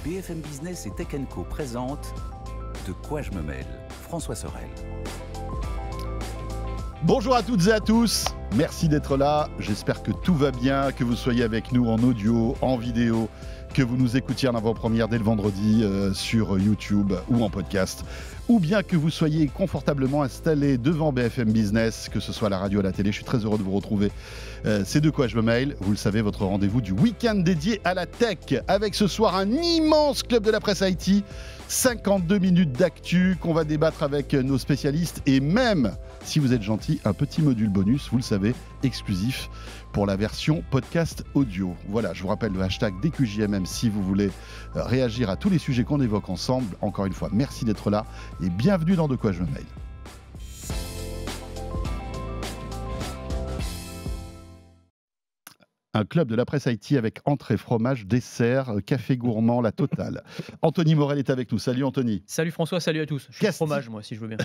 BFM Business et Tech & Co présente De quoi je me mêle, François Sorel. Bonjour à toutes et à tous, merci d'être là, j'espère que tout va bien, que vous soyez avec nous en audio, en vidéo, que vous nous écoutiez en avant-première dès le vendredi sur YouTube ou en podcast, ou bien que vous soyez confortablement installés devant BFM Business, que ce soit à la radio ou à la télé. Je suis très heureux de vous retrouver. C'est De quoi je me mêle, vous le savez, votre rendez-vous du week-end dédié à la tech, avec ce soir un immense club de la presse IT, 52 minutes d'actu qu'on va débattre avec nos spécialistes et même, si vous êtes gentil, un petit module bonus, vous le savez, exclusif pour la version podcast audio. Voilà, je vous rappelle le hashtag DQJMM si vous voulez réagir à tous les sujets qu'on évoque ensemble. Encore une fois, merci d'être là et bienvenue dans De quoi je me mêle. Un club de la presse IT avec entrée, fromage, dessert, café gourmand, la totale. Anthony Morel est avec nous. Salut Anthony. Salut François, salut à tous. Je suis fromage moi, si je veux bien.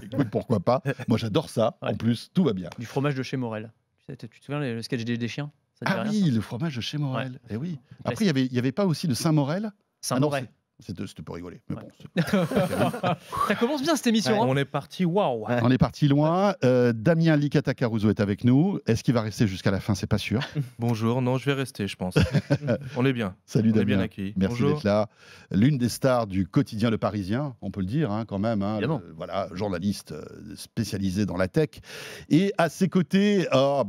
Écoute, pourquoi pas. Moi j'adore ça. Ouais. En plus, tout va bien. Du fromage de chez Morel. Tu te souviens le sketch des chiens? Ah oui, le fromage de chez Morel. Ouais. Eh oui. Après, il y avait pas aussi le Saint-Morel? Saint-Morel. C'était pour rigoler. Mais bon, ça commence bien cette émission. Ouais, hein. On est parti, waouh. On est parti loin. Damien Licata Caruso est avec nous. Est-ce qu'il va rester jusqu'à la fin? C'est pas sûr. Bonjour, non, je vais rester, je pense. On est bien. Salut on Damien. est bien accueillis. Merci d'être là. L'une des stars du quotidien Le Parisien, on peut le dire quand même. Voilà, journaliste spécialisé dans la tech. Et à ses côtés,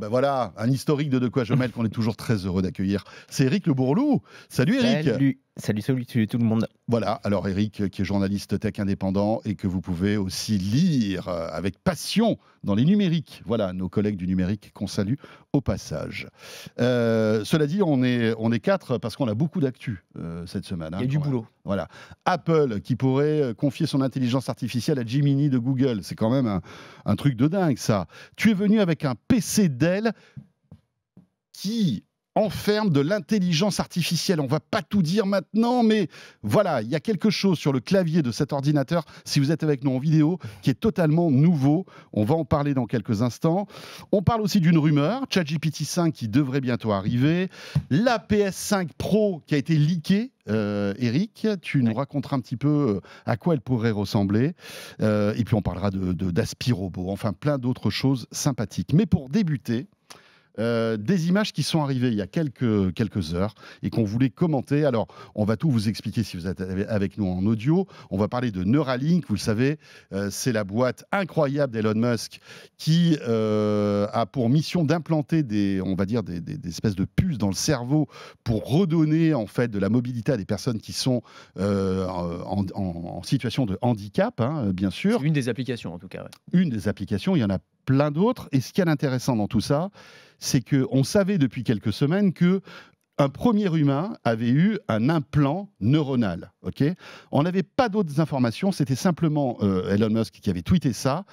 voilà, un historique de quoi je mêle qu'on est toujours très heureux d'accueillir. C'est Eric Le Bourlou. Salut Eric. Salut tout le monde. Voilà, alors Eric qui est journaliste tech indépendant et que vous pouvez aussi lire avec passion dans les numériques. Voilà, nos collègues du numérique qu'on salue au passage. Cela dit, on est quatre parce qu'on a beaucoup d'actu cette semaine. Il y a du boulot. Voilà. Apple qui pourrait confier son intelligence artificielle à Gemini de Google. C'est quand même un truc de dingue ça. Tu es venu avec un PC Dell qui enferme de l'intelligence artificielle. On ne va pas tout dire maintenant, mais voilà, il y a quelque chose sur le clavier de cet ordinateur, si vous êtes avec nous en vidéo, qui est totalement nouveau. On va en parler dans quelques instants. On parle aussi d'une rumeur, ChatGPT 5 qui devrait bientôt arriver, la PS5 Pro qui a été leakée. Eric, tu nous raconteras un petit peu à quoi elle pourrait ressembler. Et puis on parlera d'Aspirobot, enfin plein d'autres choses sympathiques. Mais pour débuter, des images qui sont arrivées il y a quelques heures et qu'on voulait commenter. Alors, on va tout vous expliquer si vous êtes avec nous en audio. On va parler de Neuralink. Vous le savez, c'est la boîte incroyable d'Elon Musk qui a pour mission d'implanter des espèces de puces dans le cerveau pour redonner en fait de la mobilité à des personnes qui sont en situation de handicap, bien sûr. C'est une des applications en tout cas. Ouais. Une des applications, il y en a plein d'autres. Et ce qui est intéressant dans tout ça, c'est qu'on savait depuis quelques semaines qu'un premier humain avait eu un implant neuronal. Okay, on n'avait pas d'autres informations, c'était simplement Elon Musk qui avait tweeté ça.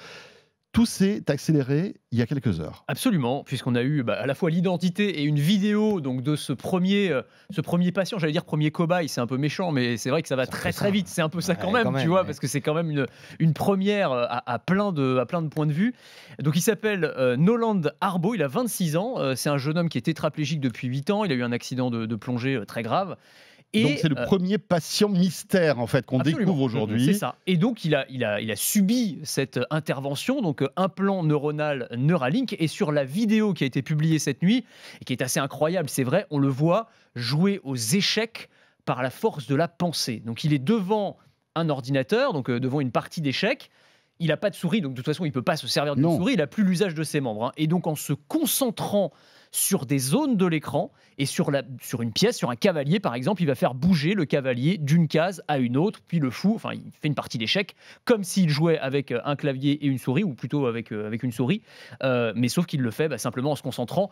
Tout s'est accéléré il y a quelques heures. Absolument, puisqu'on a eu à la fois l'identité et une vidéo donc, de ce premier patient, j'allais dire premier cobaye, c'est un peu méchant, mais c'est vrai que ça va très vite, c'est un peu ça quand même, tu vois, parce que c'est quand même une première à plein de points de vue. Donc il s'appelle Noland Harbaugh, il a 26 ans, c'est un jeune homme qui est tétraplégique depuis 8 ans, il a eu un accident de plongée très grave. Et donc c'est le premier patient mystère en fait qu'on découvre aujourd'hui. C'est ça. Et donc il a subi cette intervention, donc implant neuronal Neuralink. Et sur la vidéo qui a été publiée cette nuit et qui est assez incroyable, c'est vrai, on le voit jouer aux échecs par la force de la pensée. Donc il est devant un ordinateur, donc devant une partie d'échecs. Il n'a pas de souris, donc de toute façon il ne peut pas se servir d'une souris. Il n'a plus l'usage de ses membres. Et donc en se concentrant sur des zones de l'écran et sur une pièce, sur un cavalier par exemple, il va faire bouger le cavalier d'une case à une autre, puis le fou, enfin il fait une partie d'échecs comme s'il jouait avec un clavier et une souris, ou plutôt avec une souris, mais sauf qu'il le fait simplement en se concentrant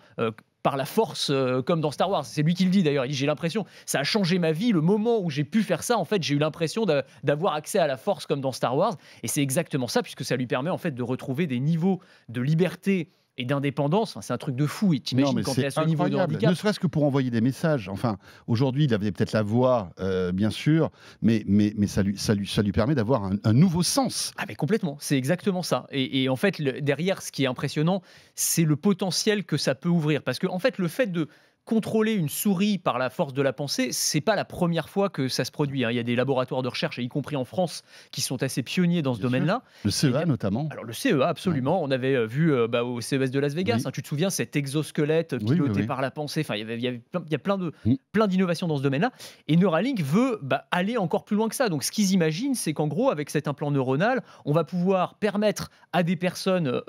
par la force, comme dans Star Wars. C'est lui qui le dit d'ailleurs, il dit j'ai l'impression, ça a changé ma vie, le moment où j'ai pu faire ça, en fait j'ai eu l'impression d'avoir accès à la force comme dans Star Wars, et c'est exactement ça, puisque ça lui permet en fait de retrouver des niveaux de liberté et d'indépendance. Enfin, c'est un truc de fou. Et t'imagines quand tu es à ce niveau de handicap. Ne serait-ce que pour envoyer des messages. Enfin, aujourd'hui, il avait peut-être la voix, bien sûr, mais ça lui permet d'avoir un nouveau sens. Ah, mais complètement. C'est exactement ça. Et en fait, derrière, ce qui est impressionnant, c'est le potentiel que ça peut ouvrir. Parce que, en fait, le fait de contrôler une souris par la force de la pensée, c'est pas la première fois que ça se produit. Il y a des laboratoires de recherche, y compris en France, qui sont assez pionniers dans ce domaine-là. Le CEA notamment. Alors le CEA, absolument. On avait vu au CES de Las Vegas. Tu te souviens, cet exosquelette piloté par la pensée. Enfin, il y a plein d'innovations dans ce domaine-là. Et Neuralink veut aller encore plus loin que ça. Donc ce qu'ils imaginent, c'est qu'en gros, avec cet implant neuronal, on va pouvoir permettre à des personnes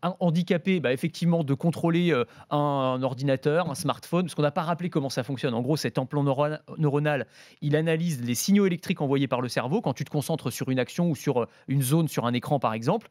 handicapées, effectivement, de contrôler un ordinateur, un smartphone, parce qu'on n'a pas rappelé comment ça fonctionne. En gros, cet implant neuronal, il analyse les signaux électriques envoyés par le cerveau quand tu te concentres sur une action ou sur une zone sur un écran, par exemple.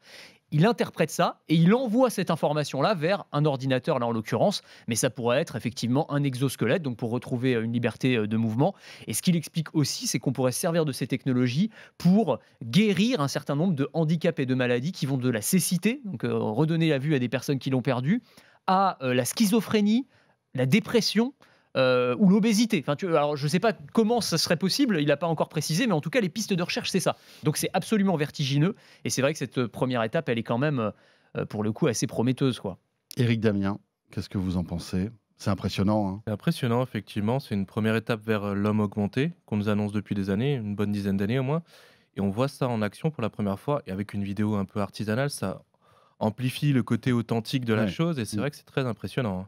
Il interprète ça et il envoie cette information-là vers un ordinateur, là en l'occurrence, mais ça pourrait être effectivement un exosquelette, donc pour retrouver une liberté de mouvement. Et ce qu'il explique aussi, c'est qu'on pourrait se servir de ces technologies pour guérir un certain nombre de handicaps et de maladies qui vont de la cécité, donc redonner la vue à des personnes qui l'ont perdue, à la schizophrénie, la dépression, ou l'obésité. Alors, je ne sais pas comment ça serait possible, il n'a pas encore précisé, mais en tout cas, les pistes de recherche, c'est ça. Donc, c'est absolument vertigineux. Et c'est vrai que cette première étape, elle est quand même, pour le coup, assez prometteuse, quoi. Éric Damien, qu'est-ce que vous en pensez? C'est impressionnant. Hein. C'est impressionnant, effectivement. C'est une première étape vers l'homme augmenté, qu'on nous annonce depuis des années, une bonne dizaine d'années au moins. Et on voit ça en action pour la première fois. Et avec une vidéo un peu artisanale, ça amplifie le côté authentique de la chose. Et c'est vrai que c'est très impressionnant. Hein.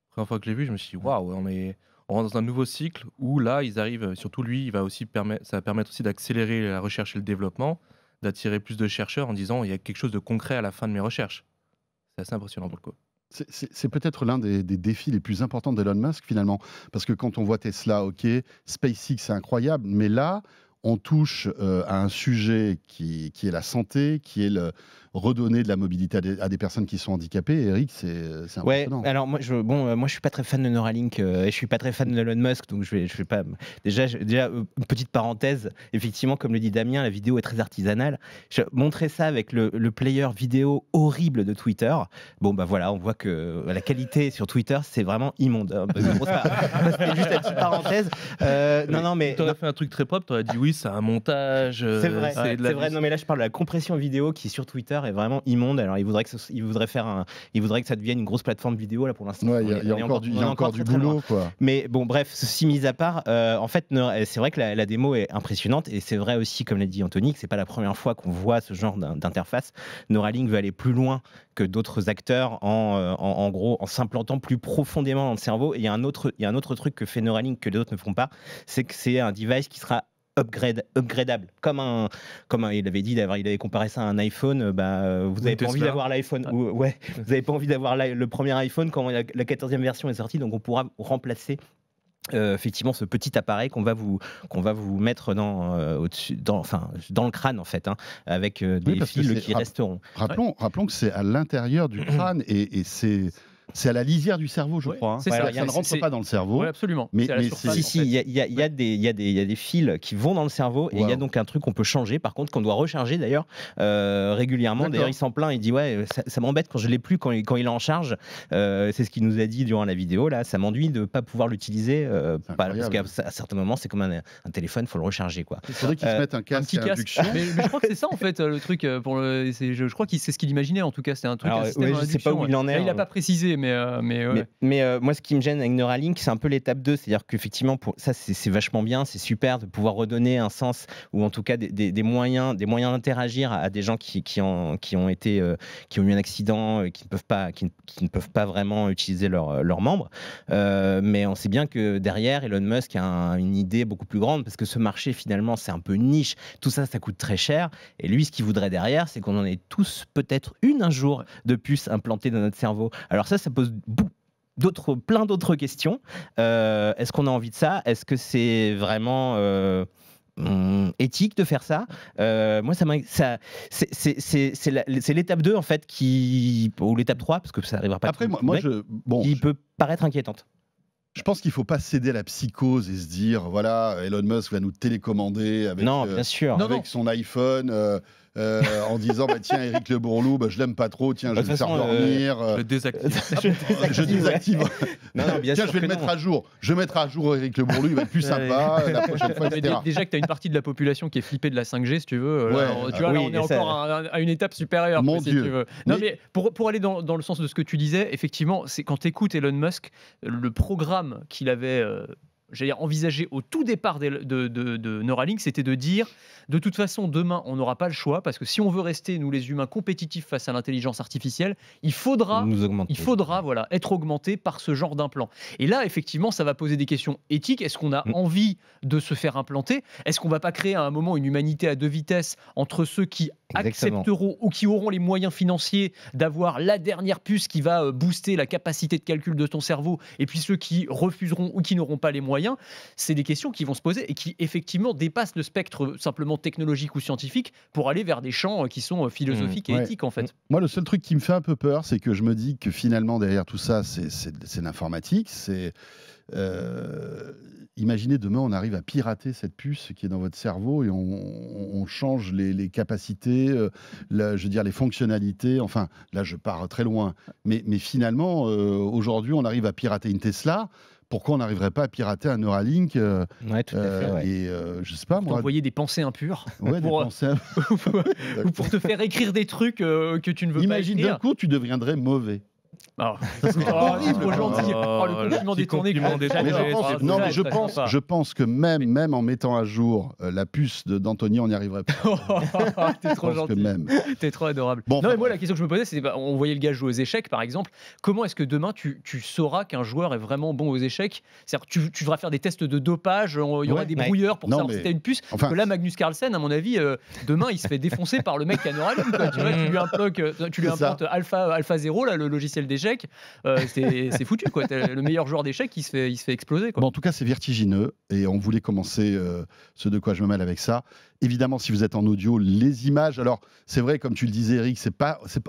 La première fois que je l'ai vu, je me suis dit, waouh, on rentre dans un nouveau cycle où là, ils arrivent, surtout lui, ça va permettre aussi d'accélérer la recherche et le développement, d'attirer plus de chercheurs en disant, il y a quelque chose de concret à la fin de mes recherches. C'est assez impressionnant pour le coup. C'est peut-être l'un des défis les plus importants d'Elon Musk, finalement. Parce que quand on voit Tesla, OK, SpaceX, c'est incroyable, mais là, on touche à un sujet qui est la santé, qui est redonner de la mobilité à des personnes qui sont handicapées. Eric, c'est impressionnant. Ouais, alors moi je suis pas très fan de Neuralink et je suis pas très fan de Elon Musk, donc je vais pas. Déjà, une petite parenthèse. Effectivement, comme le dit Damien, la vidéo est très artisanale. Je montrais ça avec le player vidéo horrible de Twitter. Bon bah voilà, on voit que la qualité sur Twitter c'est vraiment immonde. C'était juste la petite parenthèse. Non mais t'aurais fait un truc très propre, t'aurais dit oui, c'est un montage. C'est vrai, c'est vrai. Non mais là je parle de la compression vidéo qui sur Twitter est vraiment immonde. Alors il voudrait que ça devienne une grosse plateforme vidéo là pour l'instant. Ouais, il y a encore du boulot quoi. Mais bon bref, ceci mis à part, en fait c'est vrai que la démo est impressionnante et c'est vrai aussi comme l'a dit Anthony que c'est pas la première fois qu'on voit ce genre d'interface. Neuralink veut aller plus loin que d'autres acteurs en gros en s'implantant plus profondément dans le cerveau. Et il y a un autre truc que fait Neuralink que les autres ne font pas, c'est que c'est un device qui sera upgradable, comme il avait dit, il avait comparé ça à un iPhone. Vous n'avez pas envie d'avoir l'iPhone, vous n'avez pas envie d'avoir le premier iPhone quand la 14e version est sortie, donc on pourra remplacer effectivement ce petit appareil qu'on va vous mettre dans le crâne en fait, avec des fils qui resteront. Rappelons que c'est à l'intérieur du crâne et c'est à la lisière du cerveau, je crois. Hein. Ça ne rentre pas dans le cerveau. Oui, absolument. Mais il y a des fils qui vont dans le cerveau et il y a donc un truc qu'on peut changer, par contre, qu'on doit recharger d'ailleurs régulièrement. D'ailleurs, il s'en plaint, il dit ouais, ça m'embête quand je l'ai plus quand il est en charge. C'est ce qu'il nous a dit durant la vidéo. Là, ça m'ennuie de ne pas pouvoir l'utiliser parce qu'à certains moments, c'est comme un téléphone, il faut le recharger quoi. Il faudrait qu'il se mette un casque à induction. Mais je crois que c'est ça en fait le truc je crois que c'est ce qu'il imaginait en tout cas. C'était un truc. Je sais pas où il en est. Il n'a pas précisé. Mais moi, ce qui me gêne avec Neuralink, c'est un peu l'étape 2. C'est-à-dire qu'effectivement, ça, c'est vachement bien, c'est super de pouvoir redonner un sens, ou en tout cas des moyens d'interagir à des gens qui ont eu un accident, qui ne peuvent pas vraiment utiliser leurs membres. Mais on sait bien que derrière, Elon Musk a une idée beaucoup plus grande, parce que ce marché, finalement, c'est un peu niche. Tout ça, ça coûte très cher. Et lui, ce qu'il voudrait derrière, c'est qu'on en ait tous peut-être un jour de puce implantée dans notre cerveau. Alors ça pose plein d'autres questions. Est-ce qu'on a envie de ça? Est-ce que c'est vraiment éthique de faire ça? Moi, c'est l'étape 2 en fait ou l'étape 3 parce que ça n'arrivera pas. Après, qui peut paraître inquiétante. Je pense qu'il ne faut pas céder à la psychose et se dire voilà, Elon Musk va nous télécommander avec, bien sûr. avec son iPhone. en disant bah, tiens, Éric Le Bourlou, bah, je l'aime pas trop, tiens, je Bah, vais le de faire toute façon, dormir. Le désactive. Je désactive. Non, bien Tiens, sûr je vais que le mettre non. à jour. Je vais mettre à jour Éric Le Bourlou, il va être plus sympa la prochaine fois, Mais etc. déjà que tu as une partie de la population qui est flippée de la 5G, si tu veux. Ouais. Tu vois, là, Oui, on est ça- encore à une étape supérieure. Mon si Dieu. tu veux. Non, Mais- mais pour aller dans le sens de ce que tu disais, effectivement, c'est quand tu écoutes Elon Musk, le programme qu'il avait. J'allais dire, envisagé au tout départ de Neuralink, c'était de dire, de toute façon, demain, on n'aura pas le choix, parce que si on veut rester, nous les humains, compétitifs face à l'intelligence artificielle, il faudra Nous augmenter. voilà, être augmenté par ce genre d'implant. Et là, effectivement, ça va poser des questions éthiques. Est-ce qu'on a envie de se faire implanter? Est-ce qu'on ne va pas créer à un moment une humanité à deux vitesses entre ceux qui Exactement. accepteront ou qui auront les moyens financiers d'avoir la dernière puce qui va booster la capacité de calcul de ton cerveau, et puis ceux qui refuseront ou qui n'auront pas les moyens? C'est des questions qui vont se poser et qui, effectivement, dépassent le spectre simplement technologique ou scientifique pour aller vers des champs qui sont philosophiques et Ouais. éthiques, en fait. Moi, le seul truc qui me fait un peu peur, c'est que je me dis que finalement, derrière tout ça, c'est l'informatique. Imaginez demain, on arrive à pirater cette puce qui est dans votre cerveau et on change les capacités, je veux dire les fonctionnalités. Enfin, là, je pars très loin. Mais finalement, aujourd'hui, on arrive à pirater une Tesla. Pourquoi on n'arriverait pas à pirater un Neuralink Ouais, tout à fait. Ouais. Et je sais pas Pour moi. t'envoyer des pensées impures. Ouais, des pour- pensées- ou pour te faire écrire des trucs que tu ne veux Imagine pas d'un écrire. coup, tu deviendrais mauvais. Oh, horrible. c'est trop gentil. Oh, le compliment Petit détourné. compliment détourné, Mais je J'adore. pense, Ah, non, c'est mais je très pense, sympa. je pense que même en mettant à jour la puce d'Anthony, on n'y arriverait pas. T'es Je trop pense que gentil. même. T'es trop adorable. Bon, non, enfin, mais moi, bref. la question que je me posais, c'est on voyait le gars jouer aux échecs, par exemple. Comment est-ce que demain, tu sauras qu'un joueur est vraiment bon aux échecs? C'est-à-dire que tu devras faire des tests de dopage, il y aura Ouais, des ouais. brouilleurs pour Non, savoir mais- si t'as une puce. enfin- Parce que là, Magnus Carlsen, à mon avis, demain, il se fait défoncer par le mec qui a Neuralink, quoi. Tu vois, tu lui C'est ça. implantes Alpha 0, là, le logiciel d'échecs. C'est foutu, quoi. T'as le meilleur joueur d'échecs, il se fait exploser, quoi. Bon, en tout cas, c'est vertigineux et on voulait commencer ce de quoi je me mêle avec ça. Évidemment, si vous êtes en audio, les images. Alors, c'est vrai, comme tu le disais, Eric,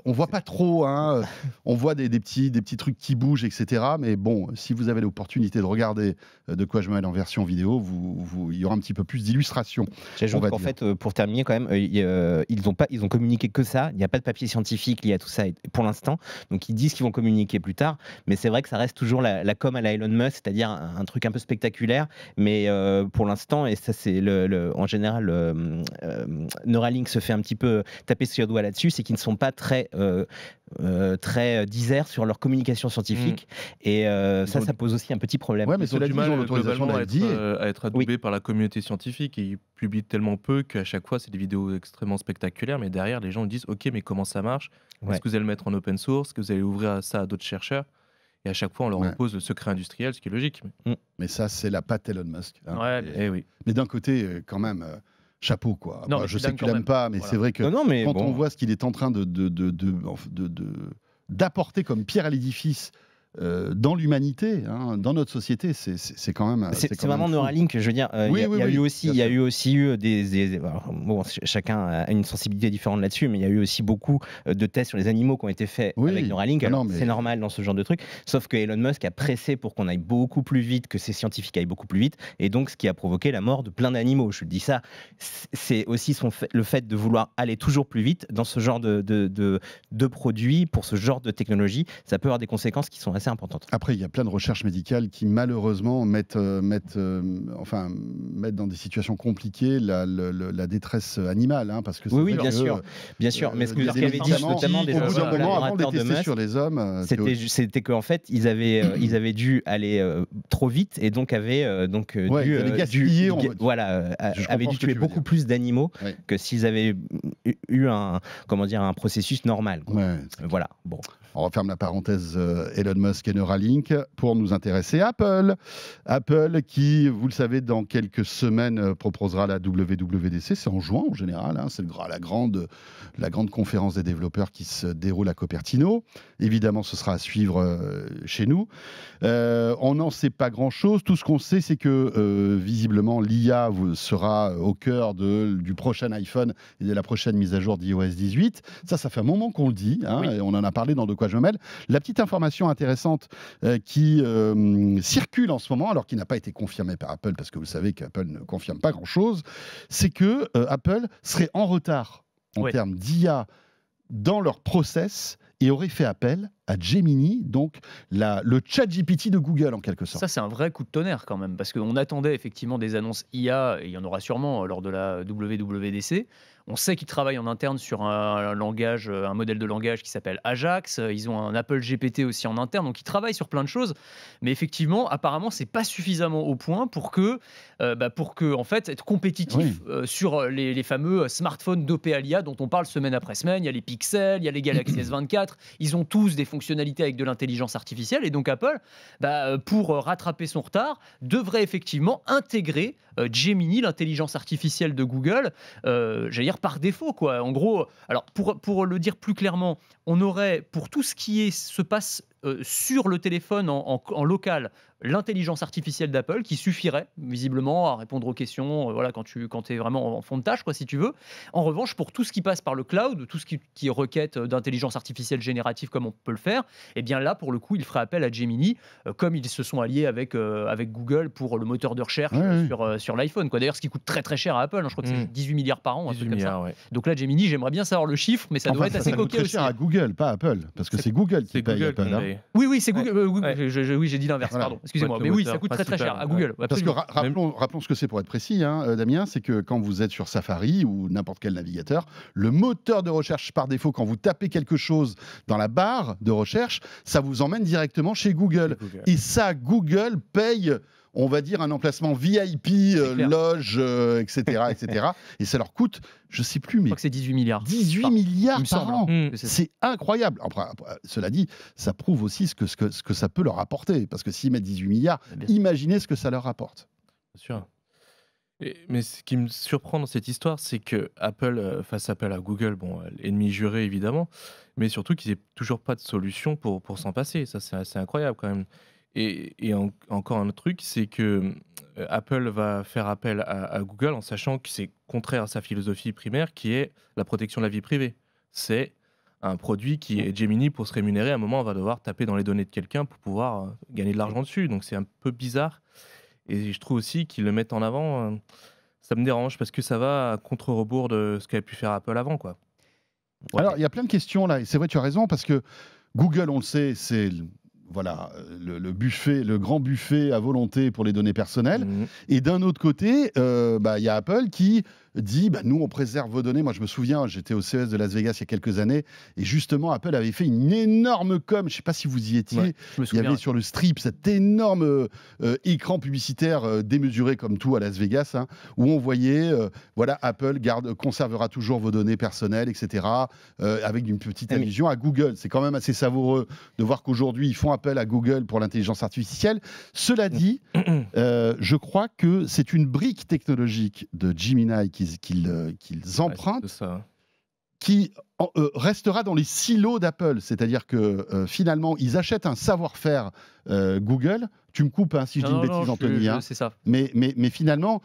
on voit pas trop. Hein, on voit des petits trucs qui bougent, etc. Mais bon, si vous avez l'opportunité de regarder de quoi je me mêle en version vidéo, il y aura un petit peu plus d'illustration. On J'ajoute va qu'en dire. fait, pour terminer quand même, ils ont communiqué que ça. Il n'y a pas de papier scientifique lié à tout ça pour l'instant. Donc ils disent qu'ils vont communiquer plus tard. Mais c'est vrai que ça reste toujours la com à la Elon Musk, c'est-à-dire un truc un peu spectaculaire. Mais pour l'instant, et ça c'est en général, Neuralink se fait un petit peu taper sur le doigt là-dessus, c'est qu'ils ne sont pas très disert sur leur communication scientifique. Et ça pose aussi un petit problème. Ouais, mais Ils ont cela du dit, mal ils ont l'autorisation globalement de à être adoubés par la communauté scientifique et ils publient tellement peu qu'à chaque fois c'est des vidéos extrêmement spectaculaires, mais derrière les gens disent ok, mais comment ça marche? Ouais. Est-ce que vous allez le mettre en open source? Est-ce que vous allez ouvrir ça à d'autres chercheurs? Et à chaque fois on leur Ouais. impose le secret industriel, ce qui est logique. Mais ça, c'est la patte Elon Musk. Hein. Ouais, Et- Eh oui. mais d'un côté, quand même, chapeau, quoi. Non, Bah, mais je je sais suis que tu dingue quand l'aimes pas, mais Voilà. c'est vrai que Non, mais quand bon. on voit ce qu'il est en train d'apporter comme pierre à l'édifice dans l'humanité, hein, dans notre société, c'est quand même. C'est quand vraiment même fou. Neuralink, je veux dire. Oui, Il y a oui, eu aussi, bien il y a sûr. eu aussi eu alors, bon, chacun a une sensibilité différente là-dessus, mais il y a eu aussi beaucoup de tests sur les animaux qui ont été faits Oui. avec Neuralink. Ah non, Alors, mais- c'est normal dans ce genre de truc. Sauf que Elon Musk a pressé pour qu'on aille beaucoup plus vite, que ces scientifiques aillent beaucoup plus vite, et donc ce qui a provoqué la mort de plein d'animaux. Je dis ça, c'est aussi le fait de vouloir aller toujours plus vite dans ce genre de produits, pour ce genre de technologie. Ça peut avoir des conséquences qui sont assez importantes. Après, il y a plein de recherches médicales qui malheureusement mettent dans des situations compliquées la détresse animale, hein, parce que c'est Oui, vrai bien que, sûr. Bien sûr, mais ce il y a que des avait dit médicaments notamment qui, des au bout d'un moment, avant de les collaborateurs de tester Musk, sur les hommes, c'était qu'en fait, ils avaient dû aller trop vite et donc avaient Ouais, ils avaient gaspillé, je avaient comprends dû ce que tuer tu veux beaucoup dire. plus d'animaux Ouais. que s'ils avaient eu un processus normal. Quoi. Ouais, Voilà. Bon. on referme la parenthèse Elon Musk et Neuralink pour nous intéresser à Apple. Apple qui, vous le savez, dans quelques semaines proposera la WWDC. C'est en juin en général. Hein, c'est la grande conférence des développeurs qui se déroule à Cupertino. Évidemment, ce sera à suivre chez nous. On n'en sait pas grand-chose. Tout ce qu'on sait, c'est que visiblement, l'IA sera au cœur du prochain iPhone et de la prochaine mise à jour d'iOS 18. Ça fait un moment qu'on le dit. Hein, Oui. et on en a parlé dans De quoi je me mêle. La petite information intéressante qui circule en ce moment, alors qui n'a pas été confirmée par Apple, parce que vous savez qu'Apple ne confirme pas grand-chose, c'est que Apple serait en retard en termes d'IA dans leur process et auraient fait appel à Gemini, donc le chat GPT de Google en quelque sorte. Ça, c'est un vrai coup de tonnerre quand même, parce qu'on attendait effectivement des annonces IA, et il y en aura sûrement lors de la WWDC. On sait qu'ils travaillent en interne sur un modèle de langage qui s'appelle Ajax. Ils ont un Apple GPT aussi en interne, donc ils travaillent sur plein de choses. Mais effectivement, apparemment, c'est pas suffisamment au point pour que en fait, être compétitif sur les fameux smartphones dopés à l'IA dont on parle semaine après semaine. Il y a les Pixel, il y a les Galaxy S24. Ils ont tous des fonctionnalités avec de l'intelligence artificielle. Et donc Apple, pour rattraper son retard, devrait effectivement intégrer Gemini, l'intelligence artificielle de Google, j'allais dire par défaut, quoi. En gros, alors pour le dire plus clairement, on aurait pour tout ce qui se passe sur le téléphone en local, l'intelligence artificielle d'Apple qui suffirait visiblement à répondre aux questions voilà, quand tu es vraiment en fond de tâche, quoi, si tu veux. En revanche, pour tout ce qui passe par le cloud, tout ce qui est requête d'intelligence artificielle générative comme on peut le faire, eh bien là, pour le coup, il ferait appel à Gemini, comme ils se sont alliés avec Google pour le moteur de recherche sur l'iPhone. D'ailleurs, ce qui coûte très très cher à Apple, hein, je crois que c'est 18 milliards par an, un truc comme ça. Ouais. Donc là, Gemini, j'aimerais bien savoir le chiffre, mais ça doit être assez coquet aussi. C'est cher à Google, pas Apple, parce que c'est Google qui paye Apple. Oui, c'est Google. Oui, j'ai dit l'inverse, pardon. Excusez-moi, mais oui, ça coûte très très cher à Google. Parce que rappelons ce que c'est pour être précis, hein, Damien, c'est que quand vous êtes sur Safari ou n'importe quel navigateur, le moteur de recherche par défaut, quand vous tapez quelque chose dans la barre de recherche, ça vous emmène directement chez Google. Et ça, Google paye, on va dire, un emplacement VIP, loge, etc., etc. Et ça leur coûte, je sais plus, mais... Je crois que c'est 18 milliards. 18 milliards par an. C'est incroyable. Après, cela dit, ça prouve aussi ce que ça peut leur apporter. Parce que s'ils mettent 18 milliards, imaginez ce que ça leur apporte. Bien sûr. Mais ce qui me surprend dans cette histoire, c'est que Apple fasse appel à Google, ennemi juré évidemment, mais surtout qu'ils n'aient toujours pas de solution pour s'en passer. Ça, c'est assez incroyable quand même. Et encore un autre truc, c'est que Apple va faire appel à Google en sachant que c'est contraire à sa philosophie primaire qui est la protection de la vie privée. C'est un produit qui est Gemini, pour se rémunérer, à un moment, on va devoir taper dans les données de quelqu'un pour pouvoir gagner de l'argent dessus. Donc c'est un peu bizarre. Et je trouve aussi qu'ils le mettent en avant. Ça me dérange parce que ça va à contre-rebours de ce qu'avait pu faire Apple avant, quoi. Ouais. Alors, il y a plein de questions là. Et c'est vrai, tu as raison, parce que Google, on le sait, c'est... Voilà, le grand buffet à volonté pour les données personnelles. Et d'un autre côté, y a Apple qui dit nous, on préserve vos données. Moi, je me souviens, j'étais au CES de Las Vegas il y a quelques années, et justement, Apple avait fait une énorme com. Je ne sais pas si vous y étiez. Il y avait sur le strip cet énorme écran publicitaire démesuré comme tout à Las Vegas, hein, où on voyait, Apple conservera toujours vos données personnelles, etc., avec une petite allusion à Google. C'est quand même assez savoureux de voir qu'aujourd'hui, ils font appel à Google pour l'intelligence artificielle. Cela dit, je crois que c'est une brique technologique de Gemini qu'ils empruntent, qui restera dans les silos d'Apple. C'est-à-dire que finalement, ils achètent un savoir-faire Google. Tu me coupes si je dis une bêtise, Anthony. C'est ça. Mais finalement,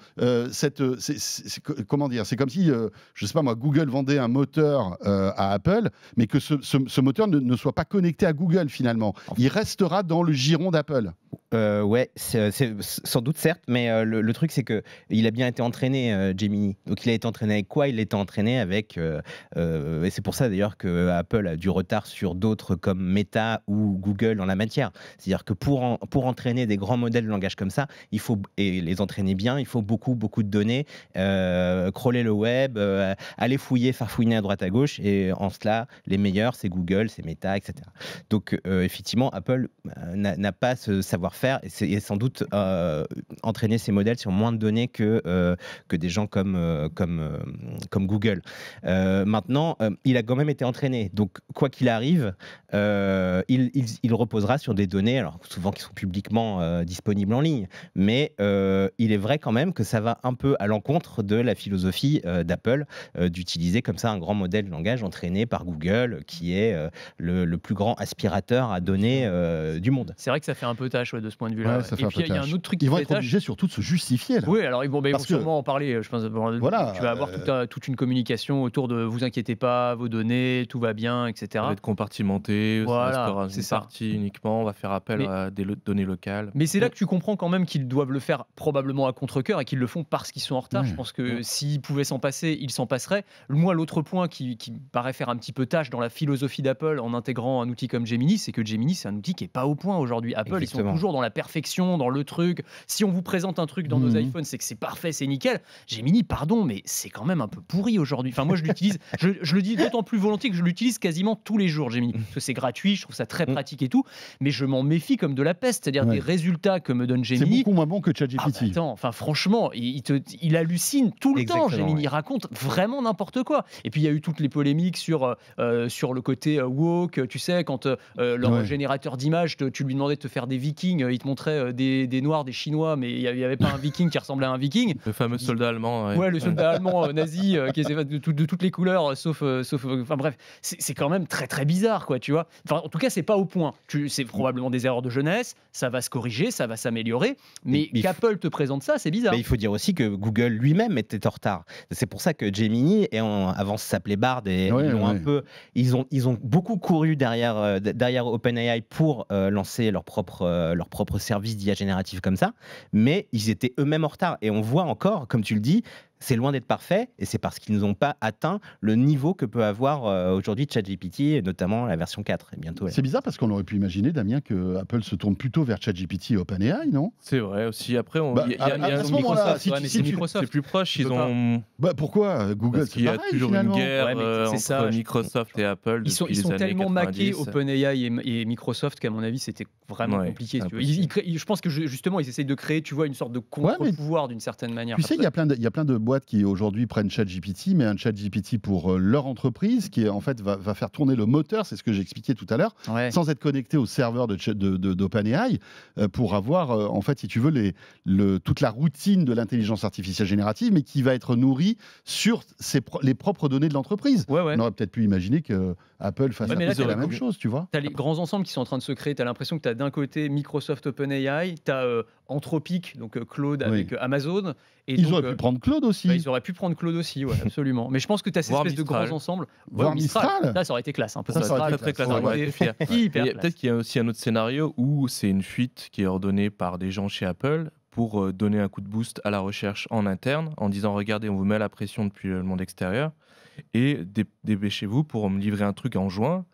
comment dire, c'est comme si, je sais pas moi, Google vendait un moteur à Apple, mais que ce moteur ne soit pas connecté à Google finalement. Il restera dans le giron d'Apple. C'est sans doute certes, mais le truc c'est que il a bien été entraîné, Gemini. Donc il a été entraîné avec quoi? Il a été entraîné avec, et c'est pour ça d'ailleurs que Apple a du retard sur d'autres comme Meta ou Google en la matière. C'est-à-dire que pour entraîner des grands modèles de langage comme ça, il faut, et les entraîner bien, il faut beaucoup de données, crawler le web, aller farfouiner à droite à gauche, et en cela, les meilleurs, c'est Google, c'est Meta, etc. Donc effectivement, Apple n'a pas ce savoir-faire et sans doute entraîner ces modèles sur moins de données que des gens comme Google. Maintenant, il a quand même été entraîné. Donc, quoi qu'il arrive, il reposera sur des données, alors souvent qui sont publiquement disponibles en ligne. Mais il est vrai quand même que ça va un peu à l'encontre de la philosophie d'Apple d'utiliser comme ça un grand modèle de langage entraîné par Google, qui est le plus grand aspirateur à données du monde. C'est vrai que ça fait un peu tâche de ce point de vue-là. Et puis il y a un autre truc qui ils vont être obligés surtout de se justifier. Là. Oui, alors ils vont sûrement en parler. Je pense tu vas avoir toute une communication autour de vous inquiétez pas, vos données, tout va bien, etc. Ça va être compartimenté, Voilà, ça restera c'est une ça. partie uniquement, on va faire appel Mais- à des données locales. Mais c'est là que tu comprends quand même qu'ils doivent le faire probablement à contre-cœur et qu'ils le font parce qu'ils sont en retard. Ouais. Je pense que s'ils pouvaient s'en passer, ils s'en passeraient. Moi, l'autre point qui me paraît faire un petit peu tâche dans la philosophie d'Apple en intégrant un outil comme Gemini, c'est que Gemini, c'est un outil qui n'est pas au point aujourd'hui. Apple, ils Exactement. sont toujours dans la perfection, dans le truc. Si on vous présente un truc dans nos Mhm. iPhones, c'est que c'est parfait, c'est nickel. Gemini, pardon, mais c'est quand même un peu pourri aujourd'hui. Enfin, moi, je l'utilise, je le dis d'autant plus volontiers que je l'utilise quasiment tous les jours, Gemini. Parce que c'est gratuit, je trouve ça très pratique et tout. Mais je m'en méfie comme de la peste. C'est-à-dire Ouais. des résultats que me donne C'est Gemini. beaucoup moins bon que Ah bah ChatGPT. attends, enfin franchement, il hallucine tout le temps. Exactement, Gemini ouais. raconte vraiment n'importe quoi. Et puis il y a eu toutes les polémiques sur le côté woke. Tu sais, quand leur Ouais. générateur d'images, tu lui demandais de te faire des Vikings, il te montrait des Noirs, des Chinois, mais il n'y avait pas un Viking qui ressemblait à un Viking. Le fameux soldat allemand. Ouais, le soldat allemand nazi qui est de toutes les couleurs, sauf enfin bref, c'est quand même très très bizarre, quoi, tu vois. Enfin, en tout cas, c'est pas au point. C'est probablement des erreurs de jeunesse. Ça va se corriger, ça va s'améliorer. Mais Mais qu'Apple te présente ça, c'est bizarre. Mais il faut dire aussi que Google lui-même était en retard. C'est pour ça que Gemini, avant ça s'appelait Bard, et Ouais, ils l'ont un ouais. peu, ils ont beaucoup couru derrière OpenAI pour lancer leur propre service d'IA générative comme ça, mais ils étaient eux-mêmes en retard. Et on voit encore, comme tu le dis, c'est loin d'être parfait, et c'est parce qu'ils n'ont pas atteint le niveau que peut avoir aujourd'hui ChatGPT, notamment la version 4, et bientôt. C'est bizarre parce qu'on aurait pu imaginer, Damien, que Apple se tourne plutôt vers ChatGPT et OpenAI, non? C'est vrai aussi. Après, Bah, il y a à ce moment-là, Microsoft, si ouais, tu- mais si c'est tu- Microsoft. c'est plus proche. Tu Ils peux ont Bah pourquoi Google, parce c'est qu'il y a pareil, toujours finalement. une guerre Ouais, mais c'est ça, entre je- Microsoft et Apple Ils sont depuis les années tellement maqués 90. OpenAI et Microsoft qu'à mon avis c'était vraiment Ouais, compliqué. Si tu veux. impossible. Je pense que justement ils essayent de créer, tu vois, une sorte de contre-pouvoir d'une certaine manière. Tu sais, il y a plein de boîtes qui aujourd'hui prennent ChatGPT, mais un ChatGPT pour leur entreprise, qui en fait va faire tourner le moteur, c'est ce que j'expliquais tout à l'heure, Ouais. sans être connecté au serveur d'OpenAI, pour avoir, en fait, si tu veux, toute la routine de l'intelligence artificielle générative, mais qui va être nourrie sur les propres données de l'entreprise. Ouais, ouais. On aurait peut-être pu imaginer que Apple fasse Ouais, un mais peu là, la t'as- même chose, tu vois. Tu as les grands ensembles qui sont en train de se créer. Tu as l'impression que tu as d'un côté Microsoft OpenAI, tu as Anthropic, donc Claude Oui. avec Amazon. Et Ils donc, auraient pu prendre Claude aussi. bah, ils auraient pu prendre Claude aussi, ouais, absolument. Mais je pense que tu as cette Voire espèce de Mistral. grands ensembles. Voire Mistral. Ça aurait été classe. Un peu Ça aurait Mistral, été très classe, ça on aurait aurait été été fiers. hyper Et classe. peut-être qu'il y a aussi un autre scénario où c'est une fuite qui est ordonnée par des gens chez Apple pour donner un coup de boost à la recherche en interne, en disant regardez, on vous met la pression depuis le monde extérieur et dépêchez-vous pour me livrer un truc en juin.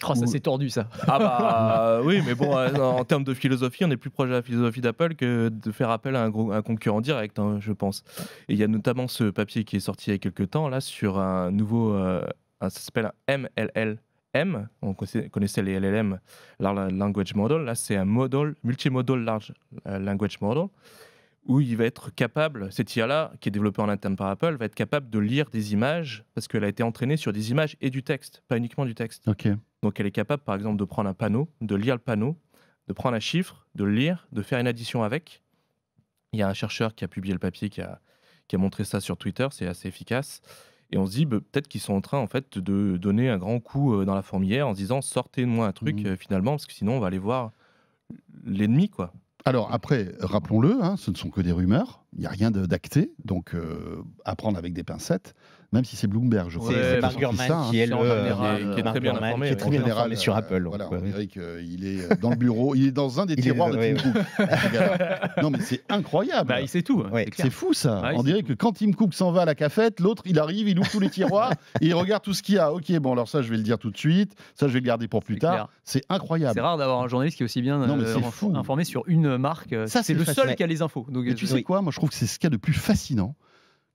Oh, ça Ou- c'est tordu ça. Ah bah oui, mais bon, en termes de philosophie, on est plus proche de la philosophie d'Apple que de faire appel à un concurrent direct, hein, je pense. Et il y a notamment ce papier qui est sorti il y a quelques temps là sur un nouveau, ça s'appelle un MLLM. On connaissait les LLM, Large Language Model. Là, c'est un model multimodal Large Language Model où il va être capable, cette IA-là, qui est développée en interne par Apple, va être capable de lire des images parce qu'elle a été entraînée sur des images et du texte, pas uniquement du texte. Ok. Donc elle est capable, par exemple, de prendre un panneau, de lire le panneau, de prendre un chiffre, de le lire, de faire une addition avec. Il y a un chercheur qui a publié le papier, qui a montré ça sur Twitter, c'est assez efficace. Et on se dit, peut-être qu'ils sont en train en fait, de donner un grand coup dans la fourmilière en se disant, sortez-moi un truc finalement, parce que sinon on va aller voir l'ennemi, quoi. Alors après, rappelons-le, hein, ce ne sont que des rumeurs, il n'y a rien d'acté, donc à prendre avec des pincettes, même si c'est Bloomberg, je crois. Ouais, qui a C'est bah, Mark sorti Gurman ça, hein. qui est c'est en général, le qui est Mark très bien Gurman, informé, qui est ouais. très En bien général, informé sur Apple. Voilà, donc, on ouais. dirait qu'il est dans le bureau, il est dans un des Il est- tiroirs de ouais, Tim Cook. ce gars-là. Non, mais c'est incroyable. Bah, il sait tout. Ouais. c'est clair. C'est fou ça. Ouais, On dirait que quand Tim Cook s'en va à la cafette, l'autre il arrive, il ouvre tous les tiroirs et il regarde tout ce qu'il y a. Ok, bon alors ça je vais le dire tout de suite, ça je vais le garder pour plus C'est tard. clair. C'est incroyable. C'est rare d'avoir un journaliste qui est aussi bien Non, mais c'est fou. informé sur une marque. Ça, C'est c'est le fascinant. seul qui a les infos. Donc, Et tu sais quoi, moi je trouve que c'est ce qu'il y a de plus fascinant.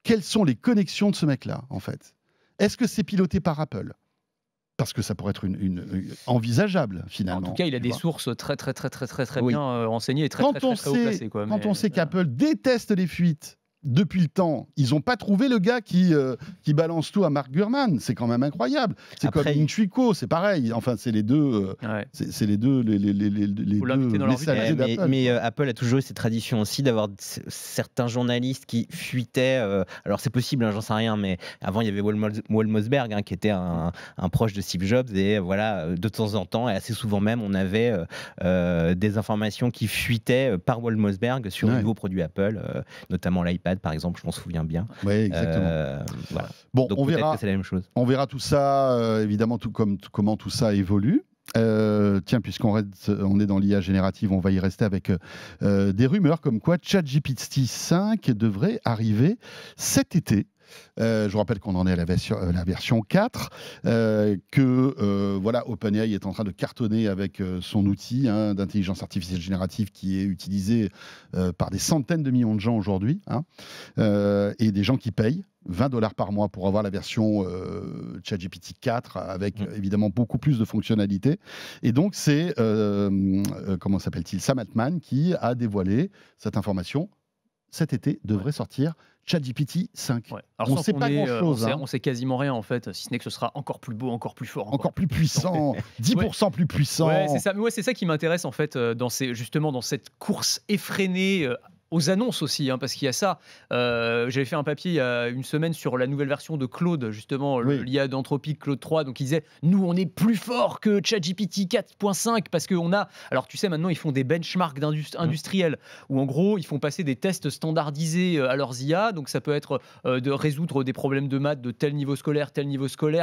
Quelles sont les connexions de ce mec-là en fait? Est-ce que c'est piloté par Apple? Parce que ça pourrait être envisageable finalement. En tout cas, il a tu des vois. sources très Oui. bien renseignées et très Quand très, très, on très haut sait, placées, quoi. quand Mais, on sait qu'Apple déteste les fuites depuis le temps, ils n'ont pas trouvé le gars qui balance tout à Mark Gurman. C'est quand même incroyable. C'est Après, comme Intuico, c'est pareil. Enfin, c'est les deux. ouais. C'est les deux, les Faut l'inviter deux dans leur vie. messagers Mais, d'Apple. mais, Apple a toujours eu cette tradition aussi d'avoir certains journalistes qui fuitaient. Alors c'est possible, hein, j'en sais rien, mais avant il y avait Wal Mossberg qui était un proche de Steve Jobs et voilà, de temps en temps et assez souvent même, on avait des informations qui fuitaient par Wal Mossberg sur Ouais. de nouveaux produits Apple, notamment l'iPad. iPad, par exemple, je m'en souviens bien. Oui, exactement. Voilà. Bon, Donc on peut-être verra. que c'est la même chose. On verra tout ça, évidemment, comment tout ça évolue. Tiens, puisqu'on on est dans l'IA générative, on va y rester avec des rumeurs comme quoi ChatGPT 5 devrait arriver cet été. Je vous rappelle qu'on en est à la version 4, voilà, OpenAI est en train de cartonner avec son outil d'intelligence artificielle générative qui est utilisé par des centaines de millions de gens aujourd'hui, et des gens qui payent $20 par mois pour avoir la version ChatGPT 4 avec évidemment beaucoup plus de fonctionnalités. Et donc c'est, comment s'appelle-t-il, Sam Altman qui a dévoilé cette information. Cet été devrait sortir ChatGPT 5. Ouais. Alors, On ne sait pas grand-chose. On sait quasiment rien en fait, si ce n'est que ce sera encore plus beau, encore plus fort. Encore plus puissant, 10% plus puissant. Ouais, c'est ça. Mais c'est ça qui m'intéresse en fait, justement dans cette course effrénée. Aux annonces aussi, parce qu'il y a ça. J'avais fait un papier il y a une semaine sur la nouvelle version de Claude, justement, l'IA d'Anthropic, Claude 3. Donc, il disait, nous, on est plus fort que ChatGPT 4.5 parce qu'on a... Alors, tu sais, maintenant, ils font des benchmarks industriels où, en gros, ils font passer des tests standardisés à leurs IA. Donc, ça peut être de résoudre des problèmes de maths de tel niveau scolaire,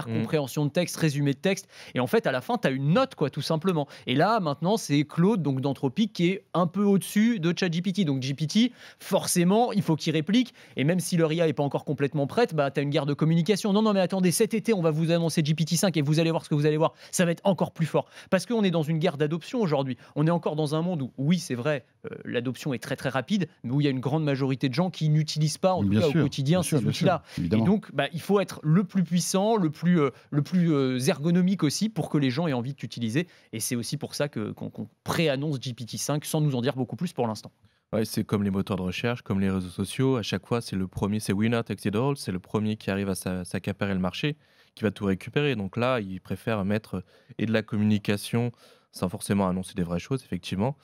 compréhension de texte, résumé de texte. Et en fait, à la fin, tu as une note, quoi, tout simplement. Et là, maintenant, c'est Claude, donc d'Anthropic, qui est un peu au-dessus de ChatGPT. Donc, GPT, forcément, il faut qu'ils répliquent. Et même si leur IA n'est pas encore complètement prête, tu as une guerre de communication. Non, mais attendez, cet été, on va vous annoncer GPT-5 et vous allez voir ce que vous allez voir. Ça va être encore plus fort. Parce qu'on est dans une guerre d'adoption aujourd'hui. On est encore dans un monde où, oui, c'est vrai, l'adoption est très, très rapide, mais où il y a une grande majorité de gens qui n'utilisent pas, en tout cas, au quotidien, ces outils-là. Et donc, il faut être le plus puissant, le plus ergonomique aussi pour que les gens aient envie de l'utiliser. Et c'est aussi pour ça qu'on pré-annonce GPT-5 sans nous en dire beaucoup plus pour l'instant. Ouais, c'est comme les moteurs de recherche, comme les réseaux sociaux. À chaque fois, c'est le premier, c'est winner takes it all. C'est le premier qui arrive à s'accaparer le marché, qui va tout récupérer. Donc là, ils préfèrent mettre et de la communication sans forcément annoncer des vraies choses, effectivement,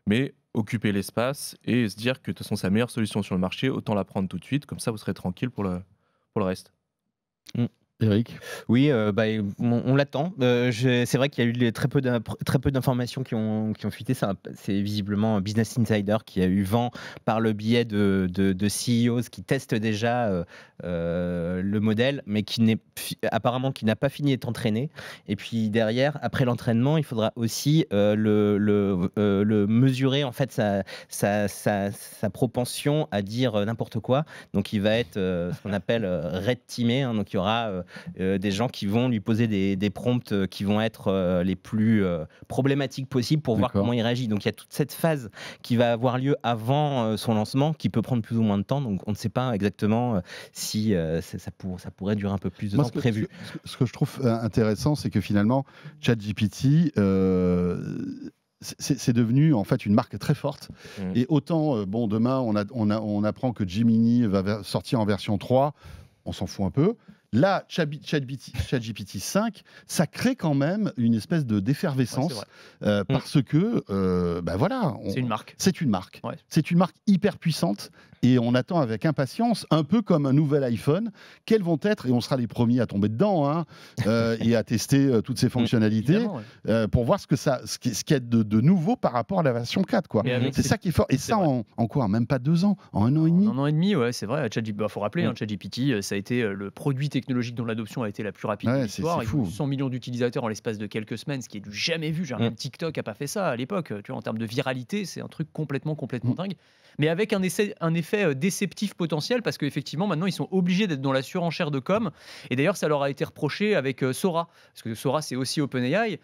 mais occuper l'espace et se dire que de toute façon, c'est la meilleure solution sur le marché. Autant la prendre tout de suite, comme ça, vous serez tranquille pour le reste. Eric ? Oui, on l'attend. C'est vrai qu'il y a eu très peu d'informations qui ont fuité. C'est visiblement Business Insider qui a eu vent par le biais de CEOs qui testent déjà le modèle, mais apparemment qui n'a pas fini d'être entraîné. Et puis derrière, après l'entraînement, il faudra aussi le mesurer, en fait, sa propension à dire n'importe quoi. Donc il va être ce qu'on appelle red teamé. Donc il y aura des gens qui vont lui poser des prompts qui vont être les plus problématiques possibles pour voir comment il réagit. Donc il y a toute cette phase qui va avoir lieu avant son lancement, qui peut prendre plus ou moins de temps. Donc on ne sait pas exactement si ça pourrait durer un peu plus de temps prévu. Ce que je trouve intéressant, c'est que finalement, ChatGPT... c'est devenu en fait une marque très forte. Et autant, demain, on apprend que Gemini va sortir en version 3, on s'en fout un peu. Là, ChatGPT 5, ça crée quand même une espèce d'effervescence parce que, voilà. C'est une marque. C'est une marque. Ouais. C'est une marque hyper puissante et on attend avec impatience, un peu comme un nouvel iPhone, quels vont être, et on sera les premiers à tomber dedans et à tester toutes ces fonctionnalités pour voir ce qu'il y a de nouveau par rapport à la version 4. C'est ça qui est fort. Et ça, en quoi ? En même pas 2 ans ? En 1 an et demi ? En 1 an et demi, ouais, c'est vrai. Il faut rappeler, ChatGPT, ça a été le produit technologique dont l'adoption a été la plus rapide de l'histoire. Il y a eu 100 millions d'utilisateurs en l'espace de quelques semaines, ce qui est du jamais vu. Même TikTok n'a pas fait ça à l'époque. Tu vois, en termes de viralité, c'est un truc complètement dingue. Mais avec un effet déceptif potentiel, parce qu'effectivement, maintenant, ils sont obligés d'être dans la surenchère de com. Et d'ailleurs, ça leur a été reproché avec Sora. Parce que Sora, c'est aussi OpenAI,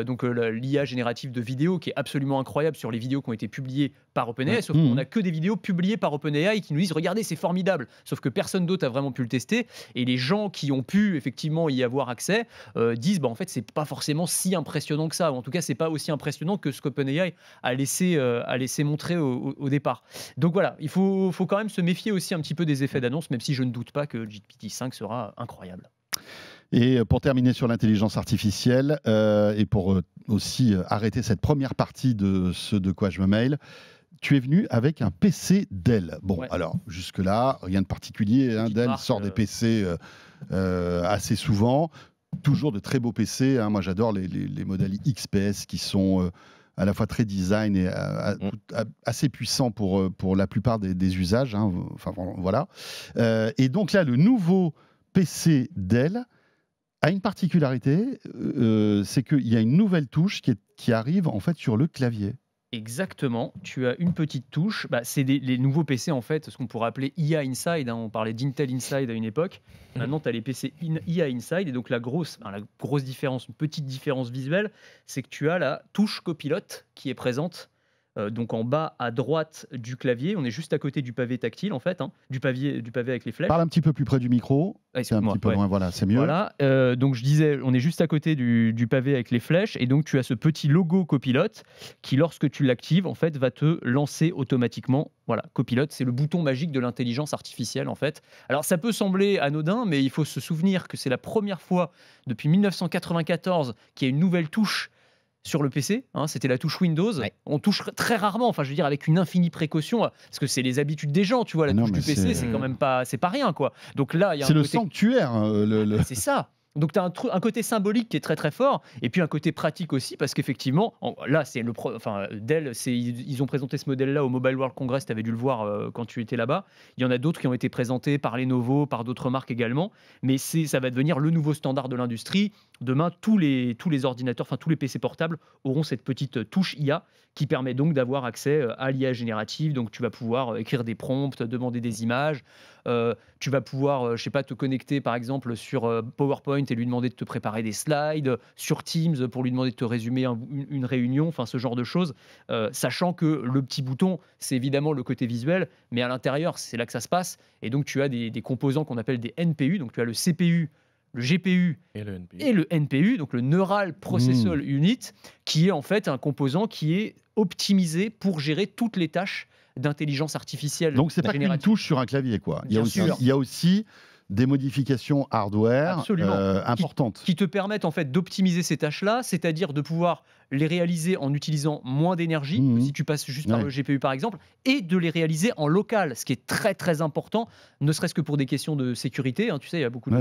donc l'IA générative de vidéos qui est absolument incroyable sur les vidéos qui ont été publiées par OpenAI. Sauf qu'on n'a que des vidéos publiées par OpenAI qui nous disent « Regardez, c'est formidable !» Sauf que personne d'autre a vraiment pu le tester. Et les gens qui ont pu effectivement y avoir accès disent en fait, c'est pas forcément si impressionnant que ça. Ou en tout cas, c'est pas aussi impressionnant que ce qu'OpenAI a laissé montrer au départ. Donc voilà, il faut quand même se méfier aussi un petit peu des effets d'annonce, même si je ne doute pas que GPT-5 sera incroyable. Et pour terminer sur l'intelligence artificielle, et pour aussi arrêter cette première partie de ce de quoi je me mail, tu es venu avec un PC Dell. Alors jusque-là, rien de particulier. Dell sort des PC assez souvent. Toujours de très beaux PC. Moi, j'adore les modèles XPS qui sont à la fois très design et assez puissant pour la plupart des usages. Hein. Enfin, voilà. Et donc là, le nouveau PC Dell a une particularité, c'est qu'il y a une nouvelle touche qui arrive en fait sur le clavier. Exactement, tu as une petite touche. C'est les nouveaux PC, en fait, ce qu'on pourrait appeler IA Inside. Hein. On parlait d'Intel Inside à une époque. Maintenant, tu as les PC IA Inside. Et donc, la grosse différence, une petite différence visuelle, c'est que tu as la touche copilote qui est présente. Donc en bas à droite du clavier, on est juste à côté du pavé tactile en fait, hein, du pavé avec les flèches. Parle un petit peu plus près du micro. C'est un petit peu loin, voilà, c'est mieux. Voilà, donc je disais, on est juste à côté du pavé avec les flèches, et donc tu as ce petit logo copilote qui, lorsque tu l'actives, en fait, va te lancer automatiquement. Voilà, copilote, c'est le bouton magique de l'intelligence artificielle en fait. Alors ça peut sembler anodin, mais il faut se souvenir que c'est la première fois depuis 1994 qu'il y a une nouvelle touche sur le PC, hein, c'était la touche Windows. Ouais. On touche très rarement, enfin je veux dire avec une infinie précaution, parce que c'est les habitudes des gens, tu vois, la touche du PC, c'est quand même pas rien, quoi. Donc là, il y a c'est le sanctuaire. C'est ça. Donc tu as un côté symbolique qui est très très fort, et puis un côté pratique aussi, parce qu'effectivement, là, c'est Dell, ils ont présenté ce modèle-là au Mobile World Congress, tu avais dû le voir quand tu étais là-bas. Il y en a d'autres qui ont été présentés par Lenovo, par d'autres marques également, mais ça va devenir le nouveau standard de l'industrie. Demain, tous les ordinateurs, enfin tous les PC portables auront cette petite touche IA qui permet donc d'avoir accès à l'IA générative. Donc tu vas pouvoir écrire des prompts, demander des images. Tu vas pouvoir, te connecter par exemple sur PowerPoint et lui demander de te préparer des slides, sur Teams pour lui demander de te résumer une réunion, enfin ce genre de choses, sachant que le petit bouton, c'est évidemment le côté visuel, mais à l'intérieur, c'est là que ça se passe. Et donc tu as des composants qu'on appelle des NPU, donc tu as le CPU, le GPU et le NPU, donc le Neural Processor Unit, qui est en fait un composant qui est optimisé pour gérer toutes les tâches d'intelligence artificielle. Donc c'est pas qu'une touche sur un clavier, quoi. Il y a aussi des modifications hardware importantes qui te permettent en fait d'optimiser ces tâches-là, c'est-à-dire de pouvoir les réaliser en utilisant moins d'énergie, si tu passes juste par le GPU par exemple, et de les réaliser en local, ce qui est très très important, ne serait-ce que pour des questions de sécurité. Hein, tu sais, il y a beaucoup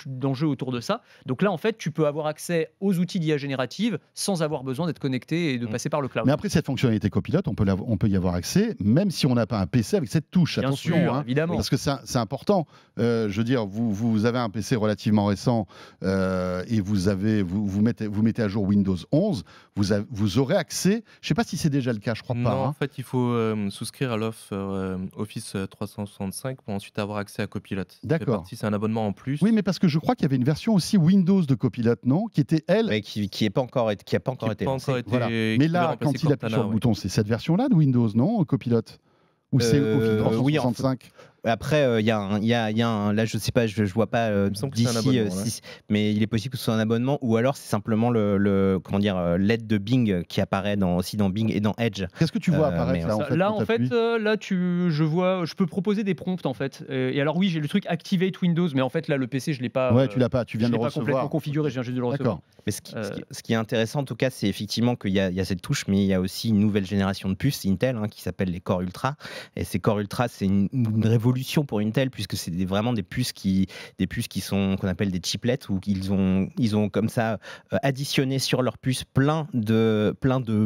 d'enjeux autour de ça. Donc là, en fait, tu peux avoir accès aux outils d'IA générative sans avoir besoin d'être connecté et de passer par le cloud. Mais après cette fonctionnalité copilote, on peut y avoir accès, même si on n'a pas un PC avec cette touche. Bien attention, sûr, évidemment. Parce que c'est important. Je veux dire, vous avez un PC relativement récent et vous mettez à jour Windows 11, vous aurez accès. Je ne sais pas si c'est déjà le cas, je crois pas. Non, en fait, il faut souscrire à l'offre Office 365 pour ensuite avoir accès à Copilot. D'accord. C'est un abonnement en plus. Oui, mais parce que je crois qu'il y avait une version aussi Windows de Copilot, non, qui était qui n'a pas encore été lancée. Voilà. Mais là, quand il appuie sur le bouton, c'est cette version-là de Windows, non, Copilot? Ou c'est Office 365? Après, il y a un. Là, je sais pas, je vois pas d'ici, mais il est possible que ce soit un abonnement, ou alors c'est simplement l'aide de Bing qui apparaît aussi dans Bing et dans Edge. Qu'est-ce que tu vois apparaître là, en fait, je peux proposer des prompts en fait. Et alors oui, j'ai le truc Activate Windows, mais en fait là, le PC, je l'ai pas. Ouais, tu l'as pas. Tu viens de le recevoir. Complètement configuré, je viens juste de le recevoir. Mais ce qui est intéressant en tout cas, c'est effectivement qu'il y a cette touche, mais il y a aussi une nouvelle génération de puces Intel qui s'appelle les Core Ultra. Et ces Core Ultra, c'est une révolution pour Intel, puisque c'est vraiment des puces qui sont qu'on appelle des chiplets, où ils ont comme ça additionné sur leur puce plein de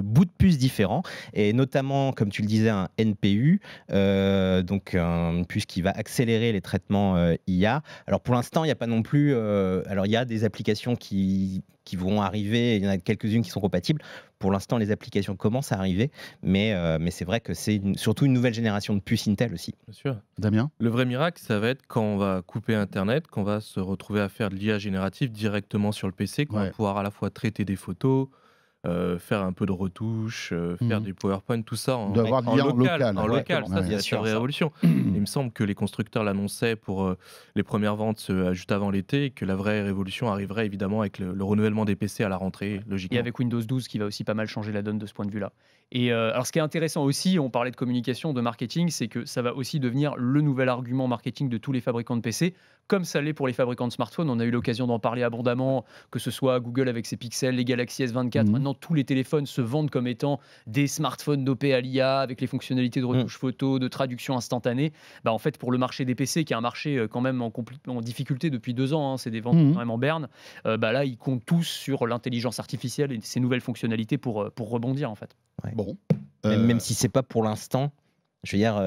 bouts de puces différents, et notamment, comme tu le disais, un NPU, donc une puce qui va accélérer les traitements IA. Alors pour l'instant, il n'y a pas non plus. Alors il y a des applications qui vont arriver, il y en a quelques-unes qui sont compatibles. Pour l'instant, les applications commencent à arriver, mais c'est vrai que c'est surtout une nouvelle génération de puces Intel aussi. Bien sûr. Damien ? Le vrai miracle, ça va être quand on va couper Internet, qu'on va se retrouver à faire de l'IA générative directement sur le PC, qu'on va pouvoir à la fois traiter des photos, faire un peu de retouches, faire du PowerPoint, tout ça en local. Ça, c'est la vraie révolution. Il me semble que les constructeurs l'annonçaient pour les premières ventes juste avant l'été, et que la vraie révolution arriverait évidemment avec le renouvellement des PC à la rentrée, logiquement. Et avec Windows 12 qui va aussi pas mal changer la donne de ce point de vue-là. Et alors ce qui est intéressant aussi, on parlait de communication, de marketing, c'est que ça va aussi devenir le nouvel argument marketing de tous les fabricants de PC, comme ça l'est pour les fabricants de smartphones. On a eu l'occasion d'en parler abondamment, que ce soit Google avec ses Pixel, les Galaxy S24, maintenant tous les téléphones se vendent comme étant des smartphones dopés à l'IA, avec les fonctionnalités de retouche photo, de traduction instantanée. Bah, en fait, pour le marché des PC, qui est un marché quand même en difficulté depuis 2 ans, hein, c'est des ventes quand même en berne, bah là, ils comptent tous sur l'intelligence artificielle et ces nouvelles fonctionnalités pour rebondir, en fait. Ouais. Bon. Même si c'est pas pour l'instant. Je veux dire,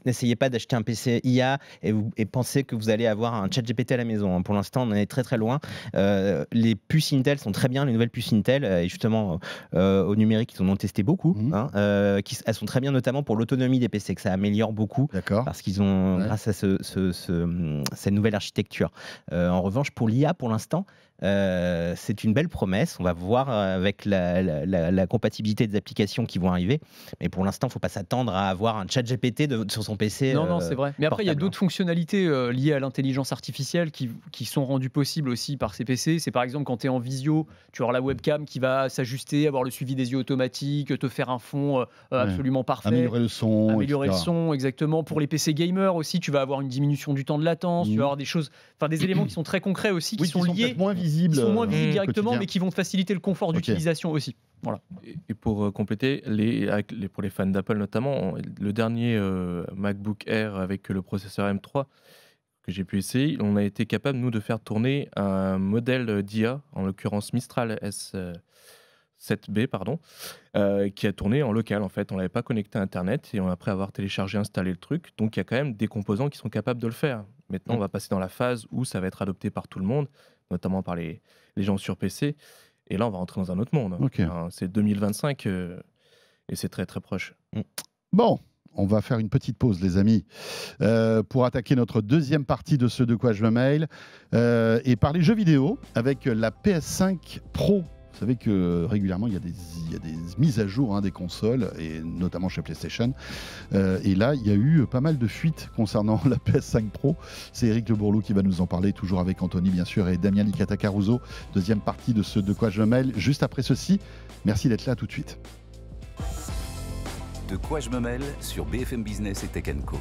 n'essayez pas d'acheter un PC IA et pensez que vous allez avoir un chat GPT à la maison. Hein. Pour l'instant, on en est très très loin. Les puces Intel sont très bien, les nouvelles puces Intel, et justement au numérique, ils en ont testé beaucoup. Hein, elles sont très bien, notamment pour l'autonomie des PC, que ça améliore beaucoup. D'accord. Parce qu'ils ont, grâce à cette nouvelle architecture. En revanche, pour l'IA, pour l'instant, c'est une belle promesse. On va voir avec la compatibilité des applications qui vont arriver. Mais pour l'instant, il ne faut pas s'attendre à avoir un chat GPT sur son PC. Non, c'est vrai. Mais après, il y a d'autres fonctionnalités liées à l'intelligence artificielle qui sont rendues possibles aussi par ces PC. C'est par exemple quand tu es en visio, tu as la webcam qui va s'ajuster, avoir le suivi des yeux automatique, te faire un fond absolument parfait. Améliorer le son, exactement. Pour les PC gamers aussi, tu vas avoir une diminution du temps de latence, tu vas avoir des choses, des éléments qui sont très concrets aussi, qui sont liés, moins visibles, directement, mais qui vont te faciliter le confort d'utilisation aussi. Voilà. Et pour compléter, pour les fans d'Apple notamment, le dernier MacBook Air avec le processeur M3 que j'ai pu essayer, on a été capable, nous, de faire tourner un modèle d'IA, en l'occurrence Mistral S7B, qui a tourné en local. En fait, on l'avait pas connecté à Internet et après avoir téléchargé, installé le truc. Donc, il y a quand même des composants qui sont capables de le faire. Maintenant, on va passer dans la phase où ça va être adopté par tout le monde, notamment par les gens sur PC. Et là, on va rentrer dans un autre monde. C'est 2025 et c'est très, très proche. Bon, on va faire une petite pause, les amis, pour attaquer notre deuxième partie de ce De quoi je me mail et parler jeux vidéo avec la PS5 Pro. Vous savez que régulièrement, il y a des mises à jour des consoles, et notamment chez PlayStation. Et là, il y a eu pas mal de fuites concernant la PS5 Pro. C'est Eric Le Bourlou qui va nous en parler, toujours avec Anthony, bien sûr, et Damien Licata-Caruso. Deuxième partie de ce De quoi je me mêle, juste après ceci. Merci d'être là tout de suite. De quoi je me mêle sur BFM Business et Tech & Co.